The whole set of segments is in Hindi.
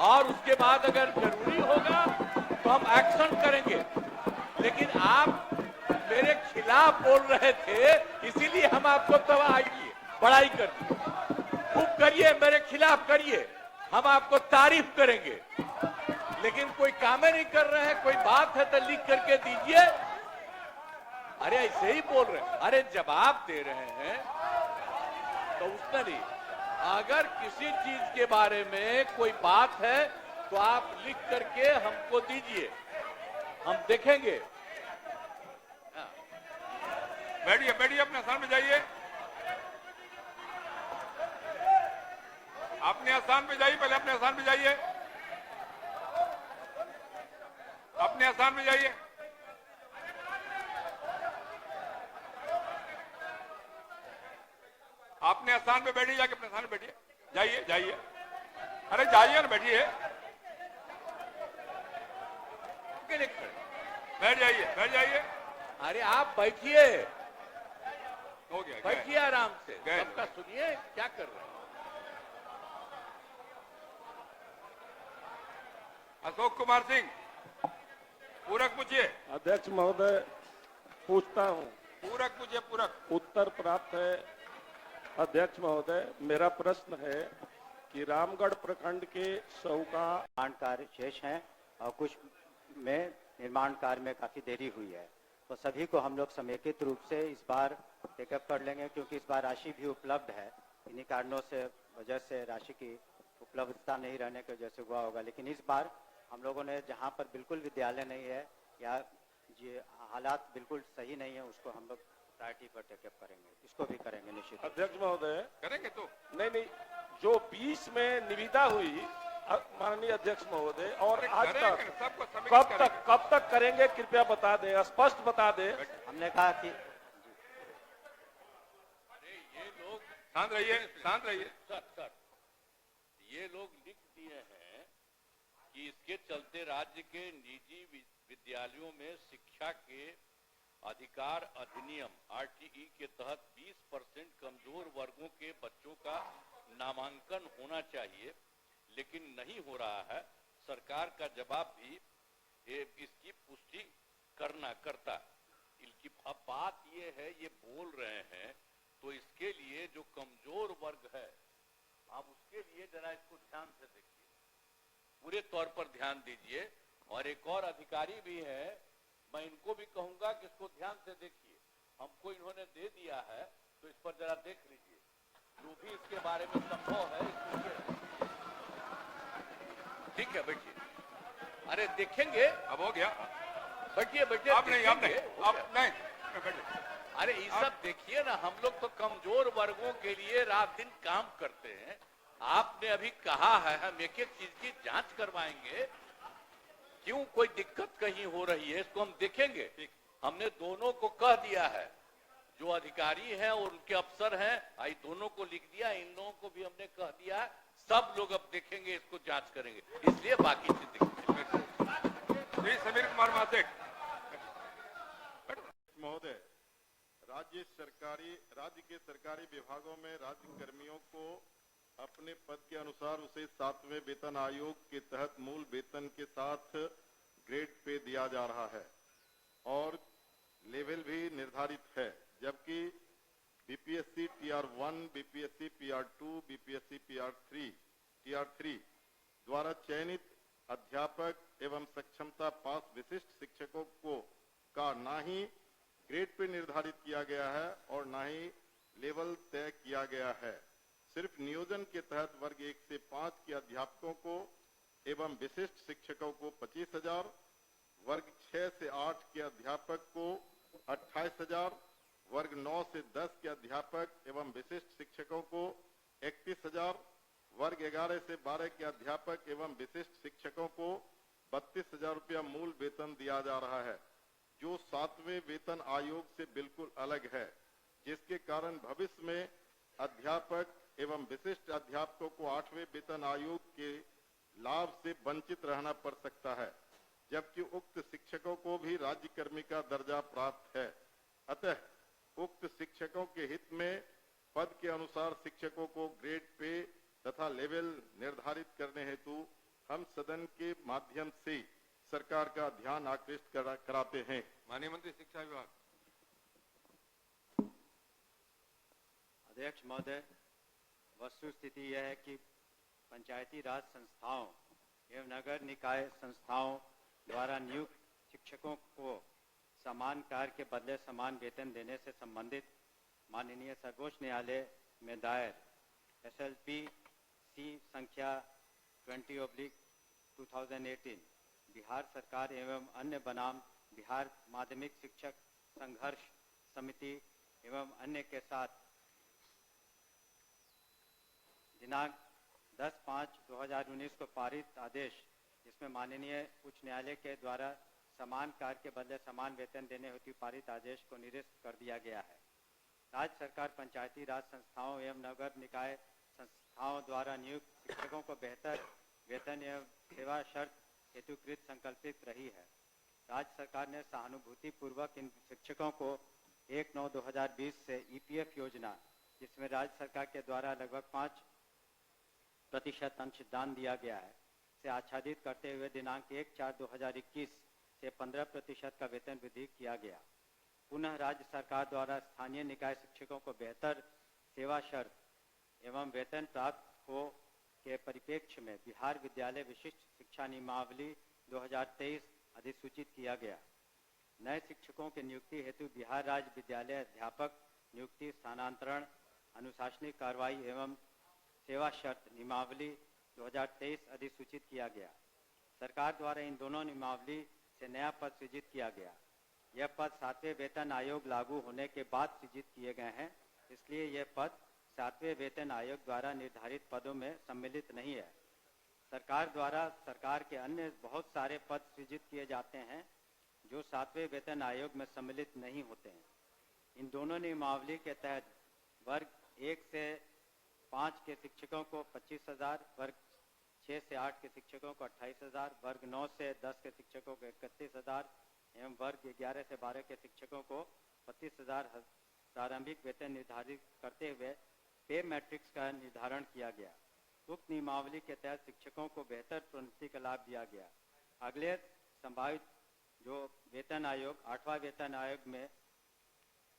और उसके बाद अगर जरूरी होगा तो हम एक्शन करेंगे। लेकिन आप मेरे खिलाफ बोल रहे थे, इसीलिए हम आपको तबाही किए, बड़ाई कर दी। खूब करिए, मेरे खिलाफ करिए, हम आपको तारीफ करेंगे। लेकिन कोई काम नहीं कर रहे हैं, कोई बात है तो लिख करके दीजिए। अरे ऐसे ही बोल रहे हैं, अरे जवाब दे रहे हैं तो उसमें नहीं। अगर किसी चीज के बारे में कोई बात है तो आप लिख करके हमको दीजिए, हम देखेंगे। बैठिए बैठिए, अपने स्थान पे जाइए, अपने स्थान पे जाइए, पहले अपने स्थान पे जाइए, अपने स्थान पे जाइए। अपने स्थान पे बैठिए, जाके अपने स्थान पे बैठिए, जाइए जाइए, अरे जाइए ना, बैठिए, बैठ जाइए बैठ जाइए। अरे आप बैठिए, हो गया, बैठिए आराम से, सबका सुनिए क्या कर रहे हैं। अशोक कुमार सिंह, पूरक पूछिए। अध्यक्ष महोदय, पूछता हूं। पूरक पूछिए, पूरक। उत्तर प्राप्त है। अध्यक्ष महोदय, मेरा प्रश्न है कि रामगढ़ प्रखंड के सौका निर्माण कार्य शेष हैं और कुछ में निर्माण कार्य में काफी देरी हुई है, तो सभी को हम लोग समेकित रूप से इस बार टेकअप कर लेंगे, क्योंकि इस बार राशि भी उपलब्ध है। इन्हीं कारणों से वजह से राशि की उपलब्धता नहीं रहने की वजह से हुआ होगा। लेकिन इस बार हम लोगों ने जहां पर बिल्कुल विद्यालय नहीं है या ये हालात बिल्कुल सही नहीं है, उसको हम लोग प्रायोरिटी पर टेकअप करेंगे, इसको भी करेंगे निश्चित। अध्यक्ष महोदय, करेंगे तो नहीं, जो 20 में निविदा हुई माननीय अध्यक्ष महोदय, और आज तक कब तक करेंगे, कृपया बता दें, स्पष्ट बता दें। हमने कहा कि अरे ये लोग शांत रहिए, शांत रहिए। सर, ये लोग लिख दिए हैं कि इसके चलते राज्य के निजी विद्यालयों में शिक्षा के अधिकार अधिनियम आरटीई के तहत 20% कमजोर वर्गों के बच्चों का नामांकन होना चाहिए, लेकिन नहीं हो रहा है। सरकार का जवाब भी इसकी पुष्टि करता। अब बात ये है, ये बोल रहे हैं तो इसके लिए जो कमजोर वर्ग है, आप उसके लिए जरा इसको ध्यान से देखिए, पूरे तौर पर ध्यान दीजिए। और एक और अधिकारी भी है, मैं इनको भी कहूंगा कि इसको ध्यान से देखिए। हमको इन्होंने दे दिया है तो इस पर जरा देख लीजिए, जो भी इसके बारे में संभव है ठीक है, बैठिए। अरे देखेंगे, अब हो गया, बैठिए बैठिए। आप नहीं, आप नहीं, बैठिए। अरे ये सब देखिए ना, हम लोग तो कमजोर वर्गों के लिए रात दिन काम करते हैं। आपने अभी कहा है हम एक एक चीज की जांच करवाएंगे, क्यों कोई दिक्कत कहीं हो रही है इसको हम देखेंगे। हमने दोनों को कह दिया है, जो अधिकारी हैं और उनके अफसर हैं, आई दोनों को लिख दिया, इन लोगों को भी हमने कह दिया। सब लोग अब देखेंगे, इसको जांच करेंगे, इसलिए बाकी चीज जी समीर कुमार महासेठ महोदय, राज्य के सरकारी विभागों में राज्य कर्मियों को अपने पद के अनुसार उसे 7वें वेतन आयोग के तहत मूल वेतन के साथ ग्रेड पे दिया जा रहा है और लेवल भी निर्धारित है, जबकि बीपीएससी टीआर1, बीपीएससी पीआर2, बीपीएससी टीआर3 द्वारा चयनित अध्यापक एवं सक्षमता पास विशिष्ट शिक्षकों को का ना ही ग्रेड पे निर्धारित किया गया है और ना ही लेवल तय किया गया है। सिर्फ नियोजन के तहत वर्ग 1 से 5 के अध्यापकों को एवं विशिष्ट शिक्षकों को 25,000, वर्ग 6 से 8 के अध्यापक को 28,000, वर्ग 9 से 10 के अध्यापक एवं विशिष्ट शिक्षकों को 31,000, वर्ग 11 से 12 के अध्यापक एवं विशिष्ट शिक्षकों को 32,000 रुपया मूल वेतन दिया जा रहा है, जो 7वें वेतन आयोग से बिल्कुल अलग है, जिसके कारण भविष्य में अध्यापक एवं विशिष्ट अध्यापकों को 8वें वेतन आयोग के लाभ से वंचित रहना पड़ सकता है, जबकि उक्त शिक्षकों को भी राज्य कर्मी का दर्जा प्राप्त है। अतः उक्त शिक्षकों के हित में पद के अनुसार शिक्षकों को ग्रेड पे तथा लेवल निर्धारित करने हेतु हम सदन के माध्यम से सरकार का ध्यान आकृष्ट कराते हैं। माननीय मंत्री शिक्षा विभाग। अध्यक्ष महोदय, वस्तु स्थिति यह है कि पंचायती राज संस्थाओं एवं नगर निकाय संस्थाओं द्वारा नियुक्त शिक्षकों को समान कार्य के बदले समान वेतन देने से संबंधित माननीय सर्वोच्च न्यायालय में दायर SLP C संख्या 20/2018 बिहार सरकार एवं अन्य बनाम बिहार माध्यमिक शिक्षक संघर्ष समिति एवं अन्य के साथ दिनांक 10/5/2019 को पारित आदेश, जिसमें माननीय उच्च न्यायालय के द्वारा समान कार्य के बदले समान वेतन देने हेतु पारित आदेश को निरस्त कर दिया गया है। राज्य सरकार पंचायती राज संस्थाओं एवं नगर निकाय संस्थाओं द्वारा नियुक्त शिक्षकों को बेहतर वेतन एवं सेवा शर्त हेतुकृत संकल्पित रही है। राज्य सरकार ने सहानुभूति पूर्वक इन शिक्षकों को 1/9/2020 से EPF योजना, जिसमें राज्य सरकार के द्वारा लगभग 5% अंशदान दिया गया है, से आच्छादित करते हुए दिनांक 1/4/2021 से 15% का वेतन वृद्धि किया गया। पुनः राज्य सरकार द्वारा स्थानीय निकाय शिक्षकों को बेहतर सेवा शर्त एवं वेतन प्राप्त हो के परिप्रेक्ष्य में बिहार विद्यालय विशिष्ट शिक्षा नियमावली 2023 अधिसूचित किया गया। नए शिक्षकों की नियुक्ति हेतु बिहार राज्य विद्यालय अध्यापक नियुक्ति, स्थानांतरण, अनुशासनिक कार्रवाई एवं सेवा शर्त नियमावली 2023 अधिसूचित किया गया। सरकार द्वारा इन दोनों नियमावली से नया पद सृजित किया गया। यह पद 7वें वेतन आयोग लागू होने के बाद सृजित किए गए हैं, इसलिए यह पद 7वें वेतन आयोग द्वारा निर्धारित पदों में सम्मिलित नहीं है। सरकार द्वारा सरकार के अन्य बहुत सारे पद सृजित किए जाते हैं जो 7वें वेतन आयोग में सम्मिलित नहीं होते हैं। इन दोनों नियमावली के तहत वर्ग 1 से 5 के शिक्षकों को 25,000, वर्ग 6 से 8 के शिक्षकों को 28,000, वर्ग 9 से 10 के शिक्षकों को 31,000 एवं वर्ग 11 से 12 के शिक्षकों को 25,000 प्रारंभिक वेतन निर्धारित करते हुए पे मैट्रिक्स का निर्धारण किया गया। उक्त नियमावली के तहत शिक्षकों को बेहतर प्रोन्नति का लाभ दिया गया। अगले संभावित जो वेतन आयोग 8वां वेतन आयोग में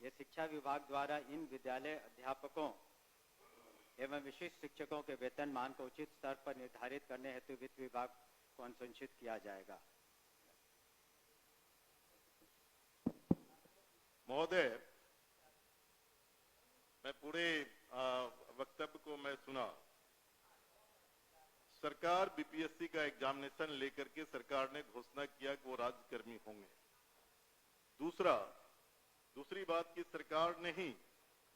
ये शिक्षा विभाग द्वारा इन विद्यालय अध्यापकों एवं विशिष्ट शिक्षकों के वेतन मान को उचित स्तर पर निर्धारित करने हेतु वित्त विभाग को अनुशंसित किया जाएगा। महोदय, मैं पूरे वक्तव्य को मैं सुना। सरकार BPSC का एग्जामिनेशन लेकर के सरकार ने घोषणा किया कि वो राज्यकर्मी होंगे। दूसरी बात की सरकार ने ही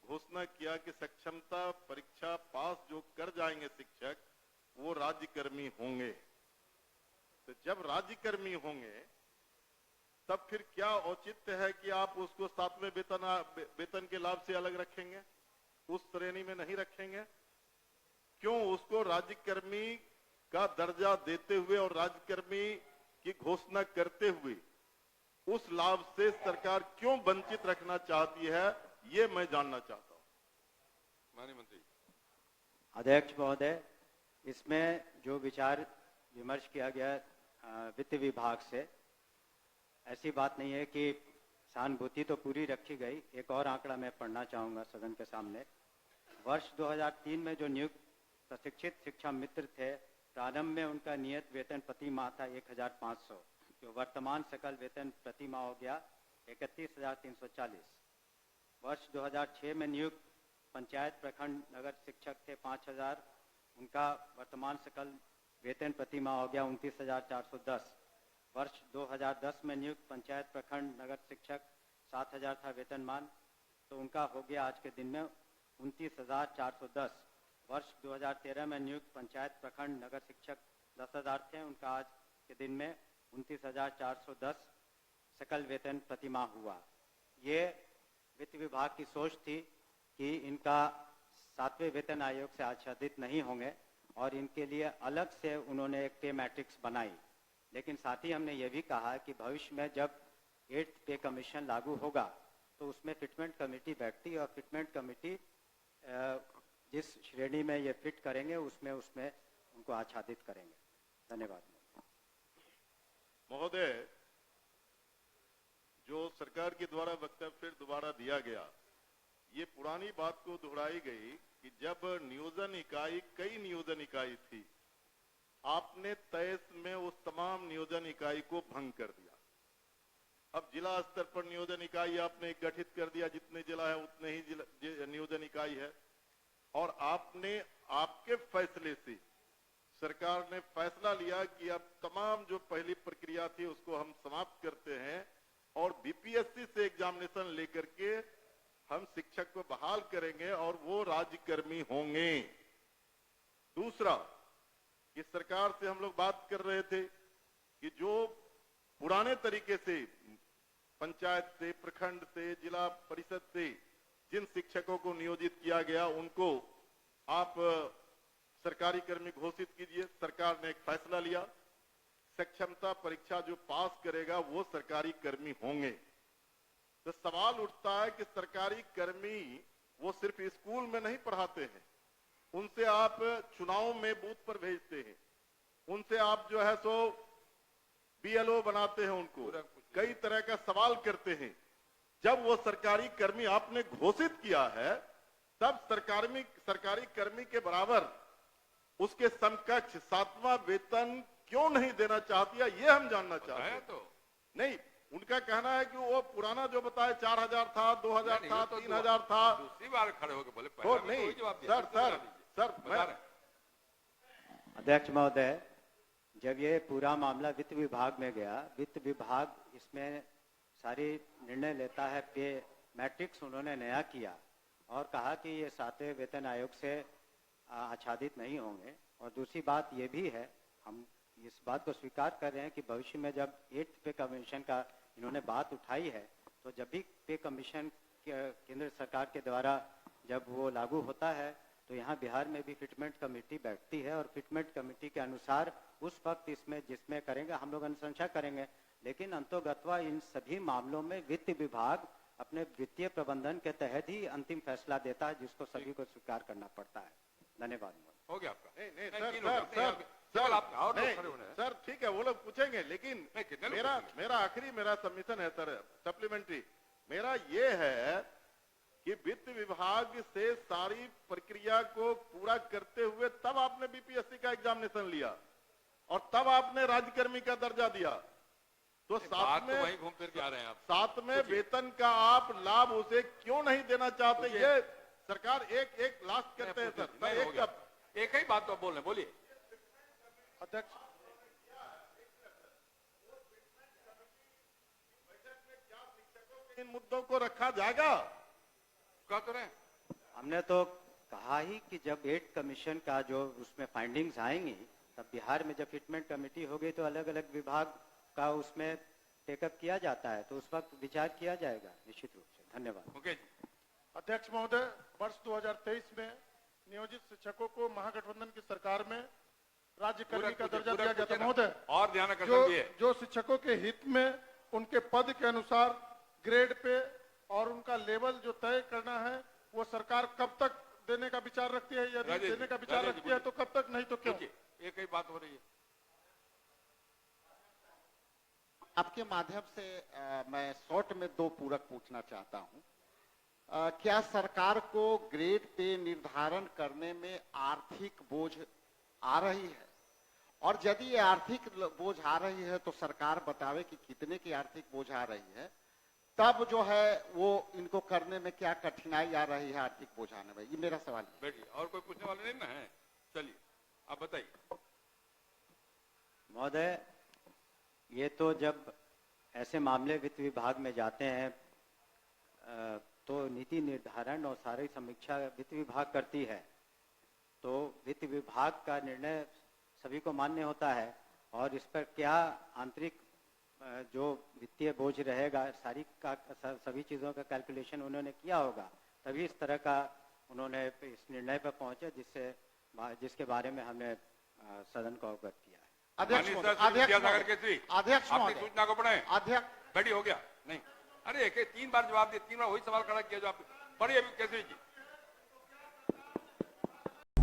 घोषणा किया कि सक्षमता परीक्षा पास जो कर जाएंगे शिक्षक वो राज्यकर्मी होंगे। तो जब राज्यकर्मी होंगे तब फिर क्या औचित्य है कि आप उसको 7वें वेतन के लाभ से अलग रखेंगे, उस श्रेणी में नहीं रखेंगे? क्यों उसको राज्यकर्मी का दर्जा देते हुए और राज्यकर्मी की घोषणा करते हुए उस लाभ से सरकार क्यों वंचित रखना चाहती है, ये मैं जानना चाहता हूं। माननीय मंत्री। अध्यक्ष महोदय, इसमें जो विचार विमर्श किया गया वित्त विभाग से, ऐसी बात नहीं है कि सहानुभूति तो पूरी रखी गई। एक और आंकड़ा मैं पढ़ना चाहूंगा सदन के सामने। वर्ष 2003 में जो नियुक्त प्रशिक्षित शिक्षा मित्र थे, प्रारंभ में उनका नियत वेतन प्रति माह था 1,500, जो वर्तमान सकल वेतन प्रति माह हो गया 31,340। वर्ष 2006 में नियुक्त पंचायत प्रखंड नगर शिक्षक थे 5,000, उनका वर्तमान सकल वेतन प्रति माह हो गया 29,410। वर्ष 2010 में नियुक्त पंचायत प्रखंड नगर शिक्षक 7,000 था वेतनमान, तो उनका हो गया आज के दिन में 29,410। वर्ष 2013 में नियुक्त पंचायत प्रखंड नगर शिक्षक 10,000 थे, उनका आज के दिन में 29,410 सकल वेतन प्रति माह हुआ। ये वित्त विभाग की सोच थी कि इनका 7वें वेतन आयोग से आच्छादित नहीं होंगे और इनके लिए अलग से उन्होंने एक पे मैट्रिक्स बनाई। लेकिन साथ ही हमने ये भी कहा कि भविष्य में जब 8th पे कमीशन लागू होगा तो उसमें फिटमेंट कमेटी बैठती है और फिटमेंट कमेटी जिस श्रेणी में ये फिट करेंगे उसमें उनको आच्छादित करेंगे। धन्यवाद। महोदय, जो सरकार के द्वारा वक्तव्य फिर दोबारा दिया गया, ये पुरानी बात को दोहराई गई कि जब नियोजन इकाई कई नियोजन इकाई थी, आपने 23 में उस तमाम नियोजन इकाई को भंग कर दिया। अब जिला स्तर पर नियोजन इकाई आपने गठित कर दिया, जितने जिला है उतने ही नियोजन इकाई है, और आपने आपके फैसले से सरकार ने फैसला लिया कि अब तमाम जो पहली प्रक्रिया थी उसको हम समाप्त करते हैं और बीपीएससी से एग्जामिनेशन लेकर के हम शिक्षक को बहाल करेंगे और वो राज्यकर्मी होंगे। दूसरा, कि सरकार से हम लोग बात कर रहे थे कि जो पुराने तरीके से पंचायत से, प्रखंड से, जिला परिषद से जिन शिक्षकों को नियोजित किया गया उनको आप सरकारी कर्मी घोषित कीजिए। सरकार ने एक फैसला लिया, सक्षमता परीक्षा जो पास करेगा वो सरकारी कर्मी होंगे। तो सवाल उठता है कि सरकारी कर्मी वो सिर्फ स्कूल में नहीं पढ़ाते हैं, उनसे आप चुनाव में बूथ पर भेजते हैं, उनसे आप जो है सो बीएलओ बनाते हैं, उनको कई तरह का सवाल करते हैं। जब वो सरकारी कर्मी आपने घोषित किया है, तब सरकारी कर्मी के बराबर उसके समकक्ष 7वां वेतन क्यों नहीं देना चाहती है, ये हम जानना चाहते हैं। तो नहीं, उनका कहना है कि वो पुराना जो बताया 4000 था, 2000 था, 3000 था। दूसरी बार खड़े होकर बोले तो नहीं सर अध्यक्ष महोदय, जब ये पूरा मामला वित्त विभाग में गया, वित्त विभाग इसमें सारी निर्णय लेता है। पे मैट्रिक्स उन्होंने नया किया और कहा कि ये 7वें वेतन आयोग से आच्छादित नहीं होंगे। और दूसरी बात ये भी है, हम इस बात को स्वीकार कर रहे हैं कि भविष्य में जब 8th पे कमीशन का इन्होंने बात उठाई है, तो जब भी पे कमीशन केंद्र सरकार के द्वारा जब वो लागू होता है, तो यहाँ बिहार में भी फिटमेंट कमेटी बैठती है और फिटमेंट कमेटी के अनुसार उस वक्त इसमें जिसमें करेंगे हम लोग अनुशंसा करेंगे। लेकिन अंतोगत्वा इन सभी मामलों में वित्त विभाग अपने वित्तीय प्रबंधन के तहत ही अंतिम फैसला देता है, जिसको सभी को स्वीकार करना पड़ता है। धन्यवाद। हो गया आपका। सर ठीक है, वो लोग पूछेंगे, लेकिन मेरा आखिरी सबमिशन है सर, सप्लीमेंट्री मेरा ये है कि वित्त विभाग से सारी प्रक्रिया को पूरा करते हुए तब आपने बीपीएससी का एग्जामिनेशन लिया और तब आपने राज्यकर्मी का दर्जा दिया। तो साथ में वहीं घूम फिर के आ रहे हैं आप। साथ में वेतन का आप लाभ उसे क्यों नहीं देना चाहते, ये सरकार एक लास्ट करते हैं सर। एक ही बात तो बोल रहे, बोलिए अध्यक्ष। इन मुद्दों को रखा जाएगा, कह तो रहे। हमने तो कहा ही कि जब 8th कमीशन का जो उसमें फाइंडिंग्स आएंगी, तब बिहार में जब फिटमेंट कमेटी होगी तो अलग अलग विभाग का उसमें टेकअप किया जाता है, तो उस वक्त विचार किया जाएगा निश्चित रूप से। धन्यवाद। ओके। अध्यक्ष महोदय, वर्ष 2023 में नियोजित शिक्षकों को महागठबंधन की सरकार में राज्यकर्मी का दर्जा दिया गया था महोदय। और ध्यान जो शिक्षकों के हित में उनके पद के अनुसार ग्रेड पे और उनका लेवल जो तय करना है, वो सरकार कब तक देने का विचार रखती है? यदि देने का विचार रखती है तो कब तक, नहीं तो क्यों? एक ही बात हो रही है। आपके माध्यम से मैं शॉर्ट में 2 पूरक पूछना चाहता हूं। क्या सरकार को ग्रेड पे निर्धारण करने में आर्थिक बोझ आ रही है? और यदि ये आर्थिक बोझ आ रही है तो सरकार बतावे कि कितने की आर्थिक बोझ आ रही है, तब जो है वो इनको करने में क्या कठिनाई आ रही है आर्थिक बोझ आने में? ये मेरा सवाल है। बैठिए, और कोई पूछने वाले नहीं ना है? चलिए आप बताइए। महोदय, ये तो जब ऐसे मामले वित्त विभाग में जाते हैं तो नीति निर्धारण और सारी समीक्षा वित्त विभाग करती है, तो वित्त विभाग का निर्णय सभी को मान्य होता है और इस पर क्या आंतरिक जो वित्तीय बोझ रहेगा सभी चीज़ों का कैलकुलेशन उन्होंने किया होगा, तभी इस तरह का उन्होंने इस निर्णय पर पहुंचे जिसके बारे में हमने सदन को अवगत किया है। अध्यक्ष सूचना को पढ़े। अध्यक्ष बैठी हो गया नहीं? अरे 3 बार जवाब दिए, 3 बार वही सवाल खड़ा किया जो आप पढ़िए। अभी केसरी जी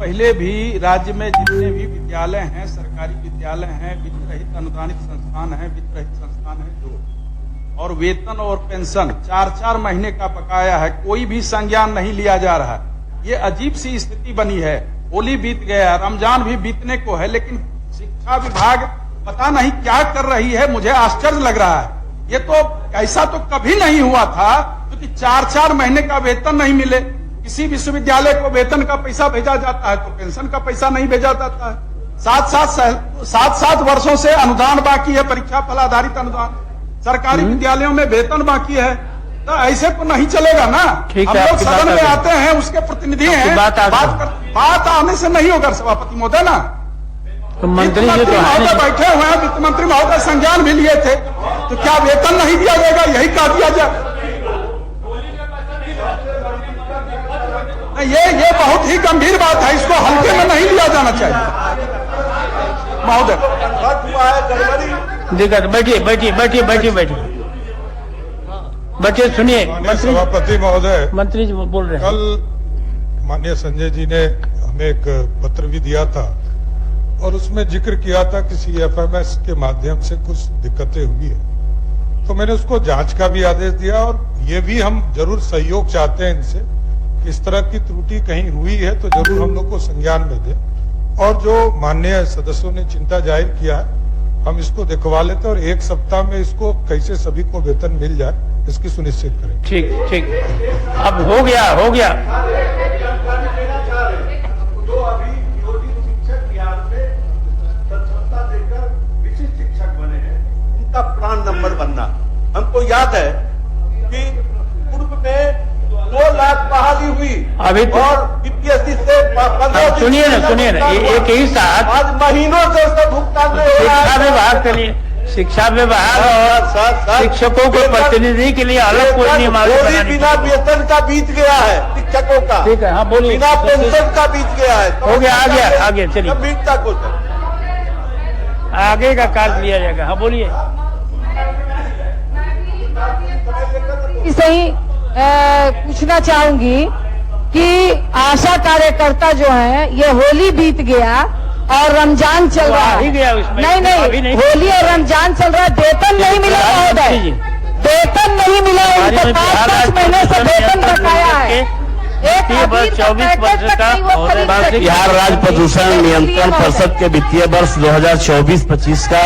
पहले भी राज्य में जितने भी विद्यालय हैं, सरकारी विद्यालय हैं, वित्त रहित अनुदानित संस्थान हैं, वित्त रहित संस्थान है जो, और वेतन और पेंशन 4-4 महीने का बकाया है, कोई भी संज्ञान नहीं लिया जा रहा। ये अजीब सी स्थिति बनी है। होली बीत गया, रमजान भी बीतने को है, लेकिन शिक्षा विभाग पता नहीं क्या कर रही है। मुझे आश्चर्य लग रहा है। ये तो ऐसा तो कभी नहीं हुआ था, क्योंकि 4-4 महीने का वेतन नहीं मिले। किसी विश्वविद्यालय को वेतन का पैसा भेजा जाता है तो पेंशन का पैसा नहीं भेजा जाता है। 7-7 वर्षों से अनुदान बाकी है, परीक्षा फल आधारित अनुदान। सरकारी विद्यालयों में वेतन बाकी है, तो ऐसे तो नहीं चलेगा ना। हम लोग सदन में आते हैं, उसके प्रतिनिधि हैं, बात आने से नहीं होगा सभापति महोदय ना। तो मंत्री जी तो महोदय बैठे हुए हैं, वित्त मंत्री महोदय संज्ञान भी लिए थे, तो क्या वेतन नहीं दिया जाएगा? यही कह दिया जाए। ये बहुत ही गंभीर बात है, इसको हल्के में नहीं लिया जाना चाहिए महोदय। दिक्कत बैठिए सुनिए। सभापति महोदय, मंत्री जी बोल रहे हैं। कल माननीय संजय जी ने हमें एक पत्र भी दिया था और उसमें जिक्र किया था कि CFMS के माध्यम से कुछ दिक्कतें हुई है, तो मैंने उसको जांच का भी आदेश दिया और ये भी हम जरूर सहयोग चाहते हैं इनसे, इस तरह की त्रुटि कहीं हुई है तो जरूर हम लोग को संज्ञान में दें। और जो माननीय सदस्यों ने चिंता जाहिर किया है, हम इसको दिखवा लेते और 1 सप्ताह में इसको कैसे सभी को वेतन मिल जाए इसकी सुनिश्चित करें। ठीक अब हो गया। जो अभी नियोजित शिक्षक बिहार में दक्षता देकर विशिष्ट शिक्षक बने हैं, उनका प्राण नंबर बनना। हमको याद है कि पूर्व में 2 लाख बहाली हुई अभी तो, और BPSC से 15 सुनिए ना एक ही साथ आज महीनों से उसका भुगतान नहीं हो रहा है। शिक्षा विभाग के लिए, शिक्षा विभाग और शिक्षकों को प्रतिनिधि के लिए अलग कोई नियम बिना वेतन का बीत गया है शिक्षकों का। ठीक है, हाँ बोलिए। बिना पेंशन का बीत गया है। हो गया, आगे चलिए। बीतता कुछ आगे का कार्य लिया जाएगा। हाँ बोलिए। सही पूछना चाहूंगी कि आशा कार्यकर्ता जो है, ये होली बीत गया और रमजान चल रहा है। नहीं, होली और रमजान चल रहा है, वेतन नहीं मिला महोदय, वेतन नहीं मिला। उनको 5-5 महीने से वेतन बकाया है। एक 24 वर्ष का बिहार राज्य प्रदूषण नियंत्रण परिषद के वित्तीय वर्ष 2024-25 का